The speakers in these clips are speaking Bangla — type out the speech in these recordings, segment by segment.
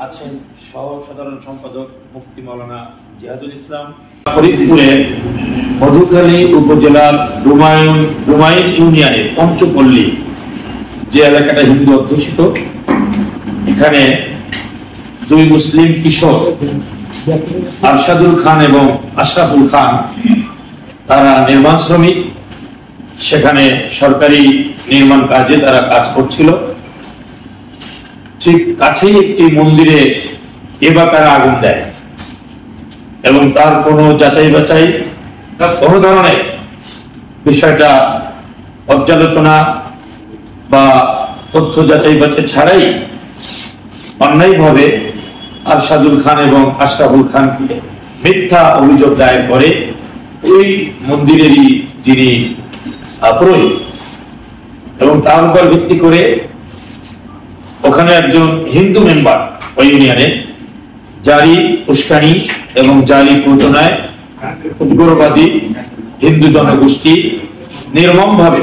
আছেন সহ সাধারণ সম্পাদক মুফতি মাওলানা জিহাদুল ইসলাম। ফরিদপুরে মধুখালী উপজেলার ডুমাইন ইউনিয়নের পঞ্চপল্লী যে এলাকাটা হিন্দু অধ্যুষিত, এখানে দুই মুসলিম কিশোর আরশাদুল খান এবং আশরাফুল খান, তারা নির্মাণ শ্রমিক। সেখানে সরকারি নির্মাণ কাজে তারা কাজ করছিল। ঠিক কাছেই একটি মন্দিরে এবার তারা আগুন দেয় এবং তার কোনো যাচাই বাছাই কোন ধরনের বিষয়টা পর্যালোচনা বা তথ্য যাচাই বাছাই ছাড়াই অন্যায়ভাবে আরশাদুল খান এবং আশরাফুল খানকে মিথ্যা অভিযোগ দায়ের করে ওই মন্দিরেরই যিনি পুরোহিত, এবং তার উপর ভিত্তি করে ওখানে একজন হিন্দু মেম্বার ওই ইউনিয়নে জারি উস্কানি এবং জারি প্রযোজনায় উগ্রবাদী হিন্দু জনগোষ্ঠী নির্মমভাবে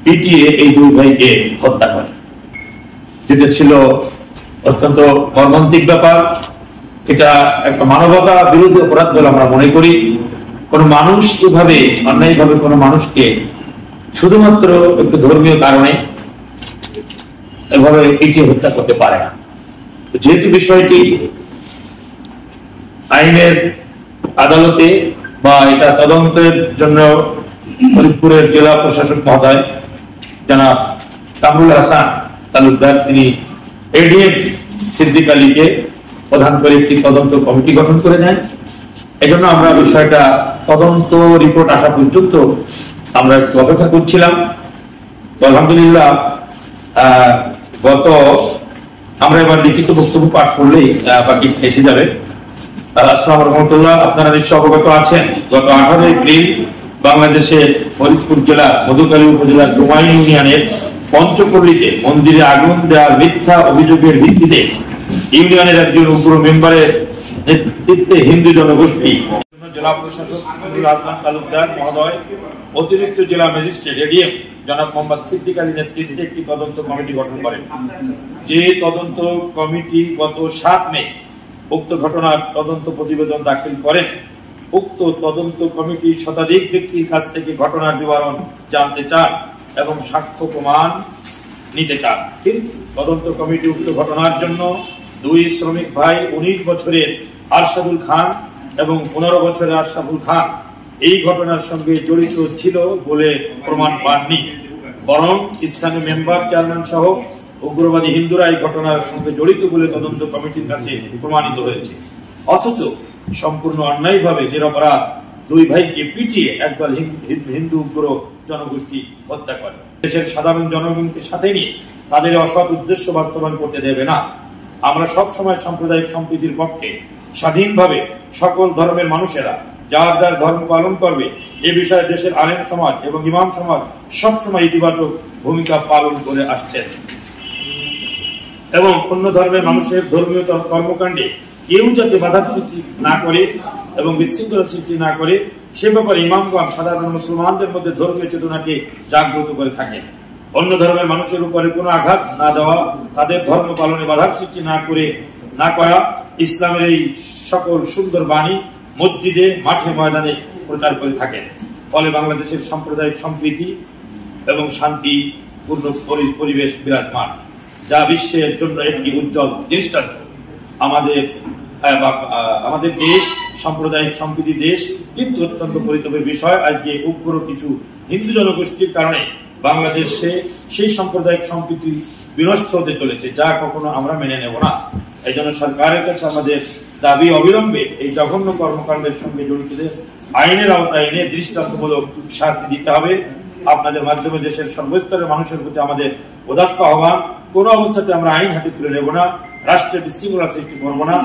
পিটিয়ে এই দুই ভাইকে হত্যা করে। যেটা ছিল অত্যন্ত মর্মান্তিক ব্যাপার। এটা একটা মানবতা বিরোধী অপরাধ বলে আমরা মনে করি। কোন মানুষ এভাবে অন্যায়ভাবে কোন মানুষকে শুধুমাত্র একটু ধর্মীয় কারণে এভাবে পিটিয়ে হত্যা করতে পারে না। যেহেতু বিষয়টি আইনের আদালতে বা এটা তদন্তের জন্য ফরিদপুরের জেলা প্রশাসক মহোদয় জনাব কামরুল হাসান তালুকদার, তিনি এডিএম সিদ্দিক আলীকে প্রধান করে একটি তদন্ত কমিটি গঠন করে দেন। এজন্য আমরা বিষয়টা তদন্ত রিপোর্ট আসা পর্যন্ত আমরা একটু অপেক্ষা করছিলাম। তো আলহামদুলিল্লাহ আমরা এবার লিখিত বক্তব্য পাঠ করলেই বাকি এসে যাবে। আসসালামু আলাইকুম রহমতুল্লাহ। আপনারা নিশ্চয় অবগত আছেন, গত 18 এপ্রিল বাংলাদেশের ফরিদপুর জেলা মধুখালী উপজেলার ডুমাইন ইউনিয়নের পঞ্চপল্লীতে মন্দিরে আগুন দেওয়ার মিথ্যা অভিযোগের ভিত্তিতে ইউনিয়নের একজন উগ্র মেম্বারের নেতৃত্বে হিন্দু জনগোষ্ঠী জেলা প্রশাসক তালুকদার মহোদয়, অতিরিক্ত জেলা ম্যাজিস্ট্রেট এডিএম জনাব মোহাম্মদ সিদ্দিক আলী নেতৃত্বে একটি তদন্ত কমিটি গঠন করেন। যে তদন্ত কমিটি গত 7 মে উক্ত ঘটনার তদন্ত প্রতিবেদন দাখিল করেন। উক্ত তদন্ত কমিটি শতাধিক ব্যক্তির কাছ থেকে ঘটনার বিবরণ জানতে চান এবং সাক্ষ্য প্রমাণ নিতে চান, কিন্তু তদন্ত কমিটি উক্ত ঘটনার জন্য দুই শ্রমিক ভাই 19 বছরের আরশাদুল খান এবং 15 বছরের আশরাফুল খান এই ঘটনার সঙ্গে জড়িত ছিল বলে প্রমাণ পাননি, বরং স্থানীয় মেম্বার চেয়ারম্যান সহ উগ্রবাদী হিন্দুরা এই ঘটনার সঙ্গে জড়িত বলে তদন্ত কমিটির কাছে প্রমাণিত হয়েছে। অথচ সম্পূর্ণ অন্যায়ভাবে নিরপরাধ দুই ভাইকে পিটিয়ে একদল হিন্দু উগ্র জনগোষ্ঠী হত্যা করে। দেশের সাধারণ জনগণকে সাথে নিয়ে তাদের অসৎ উদ্দেশ্য বাস্তবায়ন করতে দেবে না। আমরা সব সময় সাম্প্রদায়িক সম্প্রীতির পক্ষে। স্বাধীনভাবে সকল ধর্মের মানুষেরা যার যার ধর্ম পালন করবে, এ বিষয়ে দেশের আলেম সমাজ এবং ইমাম সমাজ সবসময় ইতিবাচক ভূমিকা পালন করে আসছেন এবং অন্য ধর্মের মানুষের ধর্মীয় কর্মকাণ্ডে কেউ যাতে বাধার সৃষ্টি না করে এবং বিশৃঙ্খলা সৃষ্টি না করে সে ব্যাপারে ইমামগণ সাধারণ মুসলমানদের মধ্যে ধর্মীয় চেতনাকে জাগ্রত করে থাকেন। অন্য ধর্মের মানুষের উপরে কোনো আঘাত না দেওয়া, তাদের ধর্ম পালনে বাধার সৃষ্টি না করা, ইসলামের এই সকল সুন্দর বাণী মসজিদে মাঠে ময়দানে প্রচার করে থাকেন। ফলে বাংলাদেশের সাম্প্রদায়িক সম্প্রীতি এবং শান্তিপূর্ণ পরিবেশ বিরাজমান, যা বিশ্বের জন্য একটি উজ্জ্বল দৃষ্টান্ত। আমাদের দেশ সাম্প্রদায়িক সম্প্রীতি দেশ, কিন্তু অত্যন্ত পরিতাপের বিষয় আজকে উগ্র কিছু হিন্দু জনগোষ্ঠীর কারণে বাংলাদেশে সেই সাম্প্রদায়িক সম্প্রীতি বিনষ্ট হতে চলেছে, যা কখনো আমরা মেনে নেব না। এই জন্য সরকারের কাছে আমাদের দাবি, অবিলম্বে এই জঘন্য কর্মকাণ্ডের সঙ্গে জড়িতদের আইনের আওতায় এনে দৃষ্টান্তমূলক শাস্তি দিতে হবে। আপনাদের মাধ্যমে দেশের সর্বস্তরের মানুষের প্রতি আমাদের উদাত্ত আহ্বান, কোন অবস্থাতে আমরা আইন হাতে তুলে নেব না, রাষ্ট্রের বিশৃঙ্খলা সৃষ্টি করব না।